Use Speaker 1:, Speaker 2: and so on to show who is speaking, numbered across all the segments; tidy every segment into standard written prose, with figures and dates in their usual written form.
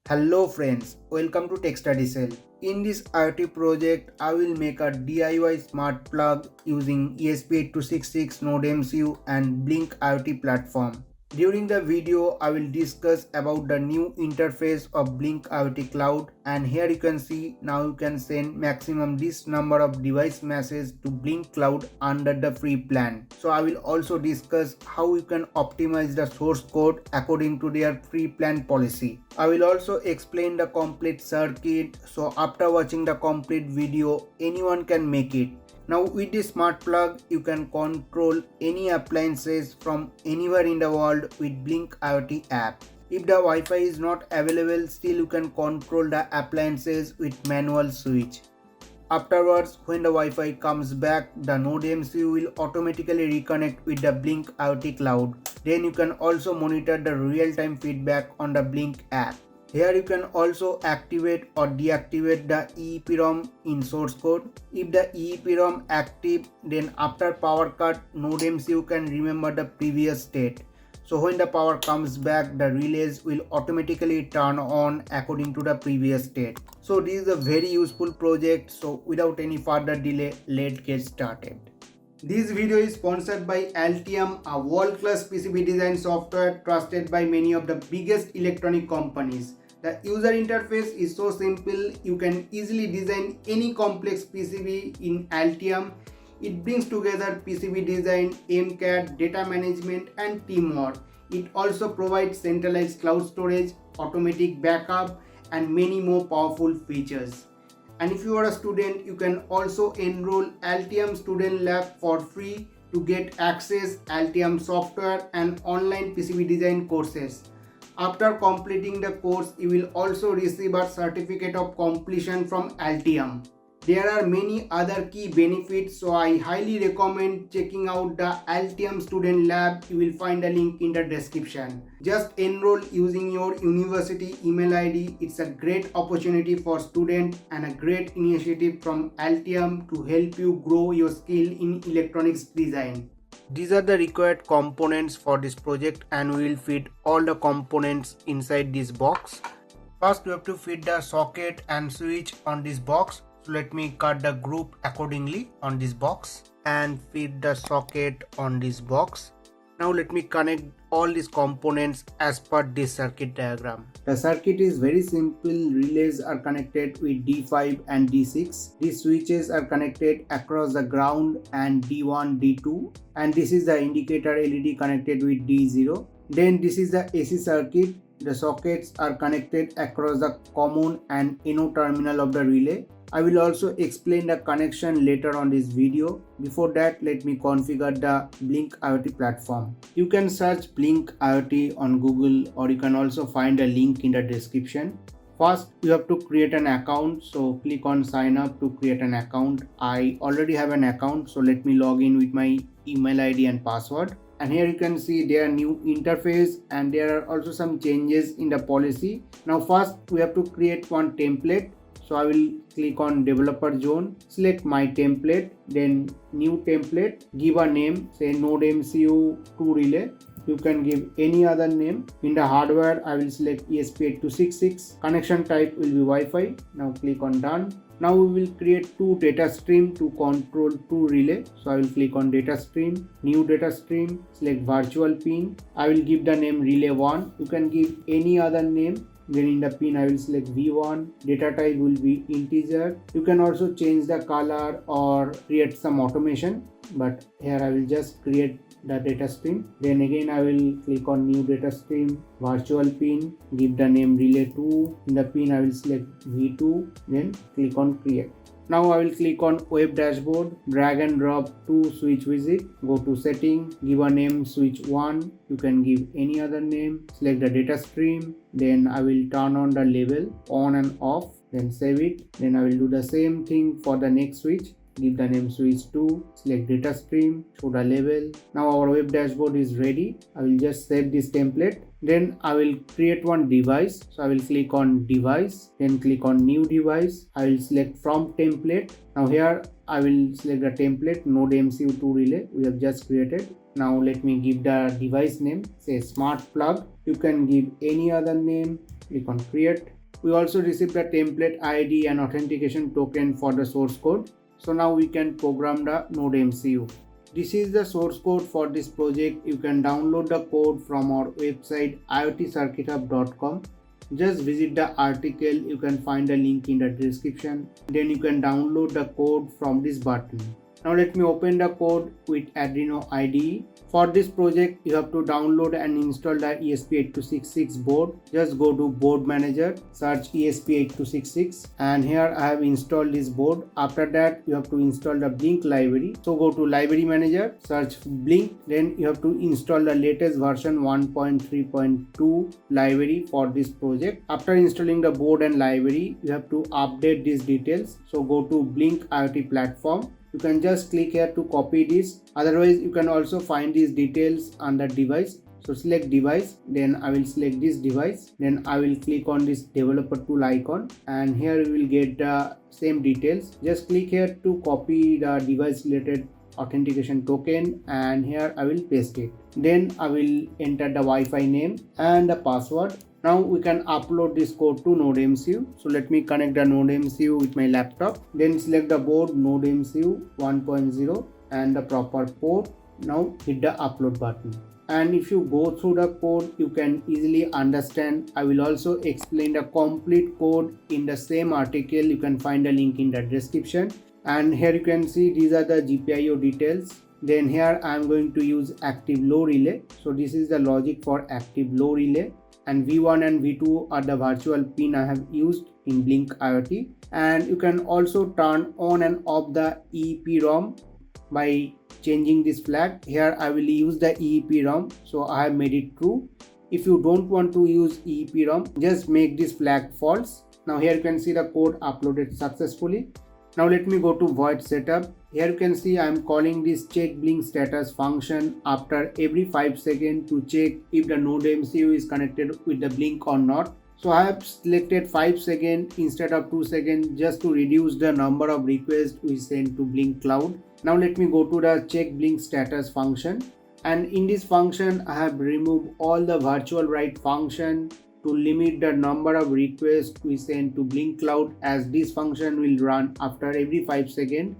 Speaker 1: Hello friends, welcome to Tech Study Cell. In this IoT project, I will make a DIY smart plug using ESP8266 NodeMCU and Blynk IoT platform. During the video, I will discuss about the new interface of Blynk IoT Cloud, and here you can see now you can send maximum this number of device messages to Blynk Cloud under the free plan. So I will also discuss how you can optimize the source code according to their free plan policy. I will also explain the complete circuit, so after watching the complete video, anyone can make it. Now with this smart plug, you can control any appliances from anywhere in the world with Blynk IoT app. If the Wi-Fi is not available, still you can control the appliances with manual switch. Afterwards, when the Wi-Fi comes back, the NodeMCU will automatically reconnect with the Blynk IoT cloud. Then you can also monitor the real-time feedback on the Blynk app. Here you can also activate or deactivate the EEPROM in source code. If the EEPROM active, then after power cut, NodeMCU can remember the previous state. So when the power comes back, the relays will automatically turn on according to the previous state. So this is a very useful project. So without any further delay, let's get started. This video is sponsored by Altium, a world-class PCB design software trusted by many of the biggest electronic companies. The user interface is so simple, you can easily design any complex PCB in Altium. It brings together PCB design, MCAD, data management and teamwork. It also provides centralized cloud storage, automatic backup and many more powerful features. And if you are a student, you can also enroll Altium Student Lab for free to get access Altium software and online PCB design courses. After completing the course, you will also receive a certificate of completion from Altium. There are many other key benefits, so I highly recommend checking out the Altium Student Lab. You will find a link in the description. Just enroll using your university email ID. It's a great opportunity for students and a great initiative from Altium to help you grow your skill in electronics design. These are the required components for this project, and we will fit all the components inside this box. First, we have to fit the socket and switch on this box. So let me cut the group accordingly on this box and fit the socket on this box. Now let me connect all these components as per this circuit diagram. The circuit is very simple. Relays are connected with D5 and D6. These switches are connected across the ground and D1, D2, and this is the indicator LED connected with D0. Then this is the AC circuit. The sockets are connected across the common and NO terminal of the relay. I will also explain the connection later on this video. Before that, let me configure the Blynk IoT platform. You can search Blynk IoT on Google, or you can also find a link in the description. First, you have to create an account. So click on sign up to create an account. I already have an account, so let me log in with my email ID and password. And here you can see their new interface, and there are also some changes in the policy. Now first, we have to create one template. So I will click on developer zone, select my template, then new template, give a name, say NodeMCU 2 relay. You can give any other name. In the hardware, I will select ESP8266. Connection type will be Wi-Fi. Now click on done. Now we will create two data stream to control two relay. So I will click on data stream, new data stream, select virtual pin. I will give the name relay 1. You can give any other name. Then in the pin I will select V1, data type will be integer. You can also change the color or create some automation, but here I will just create the data stream. Then again I will click on new data stream, virtual pin, give the name relay 2. In the pin I will select V2, then click on create. Now I will click on web dashboard, drag and drop to switch widget, go to setting, give a name switch 1, you can give any other name, select the data stream, then I will turn on the label on and off, then save it. Then I will do the same thing for the next switch, give the name switch 2, select data stream, show the label. Now our web dashboard is ready. I will just save this template. Then I will create one device. So I will click on device, then click on new device. I will select from template. Now here I will select the template NodeMCU 2 relay we have just created. Now let me give the device name, say Smart Plug. You can give any other name. Click on create. We also received the template ID and authentication token for the source code. So now we can program the NodeMCU. This is the source code for this project. You can download the code from our website iotcircuithub.com. Just visit the article, you can find the link in the description. Then you can download the code from this button. Now let me open the code with Arduino IDE. For this project, you have to download and install the ESP8266 board. Just go to board manager, search ESP8266, and here I have installed this board. After that, you have to install the Blynk library. So go to library manager, search Blynk, then you have to install the latest version 1.3.2 library for this project. After installing the board and library, you have to update these details. So go to Blynk IoT platform. You can just click here to copy this. Otherwise, you can also find these details on the device. So select device, then I will select this device. Then I will click on this developer tool icon, and here you will get the same details. Just click here to copy the device related authentication token, and here I will paste it. Then I will enter the Wi-Fi name and the password. Now we can upload this code to NodeMCU. So let me connect the NodeMCU with my laptop. Then select the board NodeMCU 1.0 and the proper port. Now hit the upload button. And if you go through the code, you can easily understand. I will also explain the complete code in the same article. You can find the link in the description. And here you can see these are the GPIO details. Then here I am going to use active low relay. So this is the logic for active low relay. And V1 and V2 are the virtual pin I have used in Blynk IoT. And you can also turn on and off the EEPROM by changing this flag. Here I will use the EEPROM, so I have made it true. If you don't want to use EEPROM, just make this flag false. Now here you can see the code uploaded successfully. Now let me go to void setup. Here you can see I am calling this check Blynk status function after every 5 seconds to check if the NodeMCU is connected with the Blynk or not. So I have selected 5 seconds instead of 2 seconds just to reduce the number of requests we send to Blynk cloud. Now let me go to the check Blynk status function, and in this function I have removed all the virtual write function to limit the number of requests we send to Blynk cloud, as this function will run after every 5 seconds.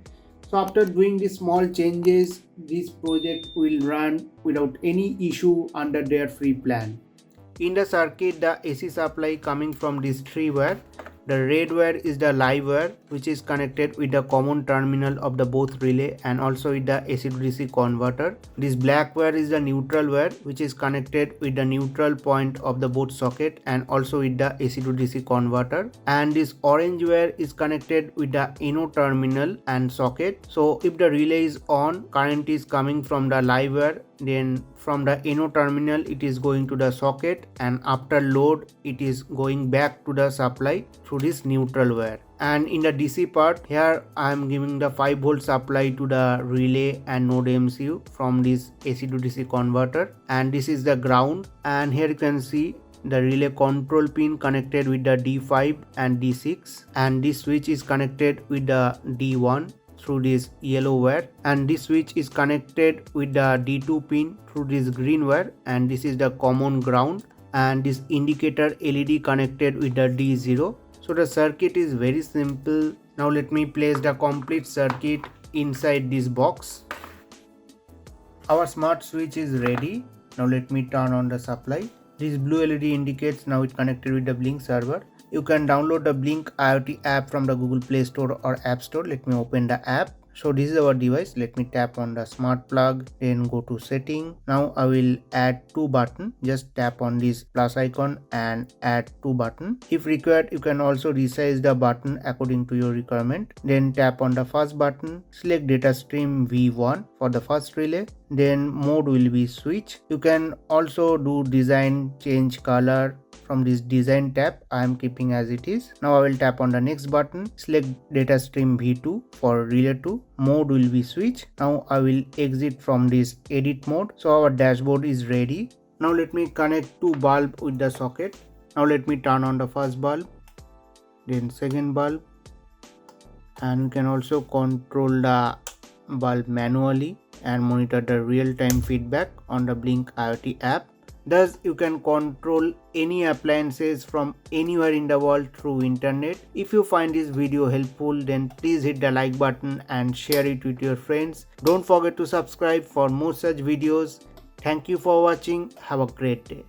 Speaker 1: So after doing these small changes, this project will run without any issue under their free plan. In the circuit, the AC supply coming from this 3 wire. The red wire is the live wire, which is connected with the common terminal of the both relay and also with the AC to DC converter. This black wire is the neutral wire, which is connected with the neutral point of the both socket and also with the AC to DC converter. And this orange wire is connected with the NO terminal and socket. So if the relay is on, current is coming from the live wire, then from the NO terminal it is going to the socket, and after load it is going back to the supply through this neutral wire. And in the DC part, here I am giving the 5 volt supply to the relay and NodeMCU from this AC to DC converter, and this is the ground. And here you can see the relay control pin connected with the D5 and D6, and this switch is connected with the D1 through this yellow wire, and this switch is connected with the D2 pin through this green wire, and this is the common ground, and this indicator LED connected with the D0. So the circuit is very simple. Now let me place the complete circuit inside this box. Our smart switch is ready. Now let me turn on the supply. This blue LED indicates now it's connected with the Blynk server. You can download the Blynk IoT app from the Google Play Store or App Store. Let me open the app. So this is our device. Let me tap on the smart plug, then go to setting. Now I will add 2 button. Just tap on this plus icon and add 2 button. If required, you can also resize the button according to your requirement. Then tap on the first button. Select data stream V1 for the first relay. Then mode will be switch. You can also do design, change color. From this design tab, I am keeping as it is. Now I will tap on the next button. Select data stream V2 for relay 2. Mode will be switch. Now I will exit from this edit mode. So our dashboard is ready. Now let me connect 2 bulb with the socket. Now let me turn on the first bulb, then second bulb, and you can also control the bulb manually and monitor the real-time feedback on the Blynk IoT app. Thus, you can control any appliances from anywhere in the world through internet. If you find this video helpful, then please hit the like button and share it with your friends. Don't forget to subscribe for more such videos. Thank you for watching. Have a great day.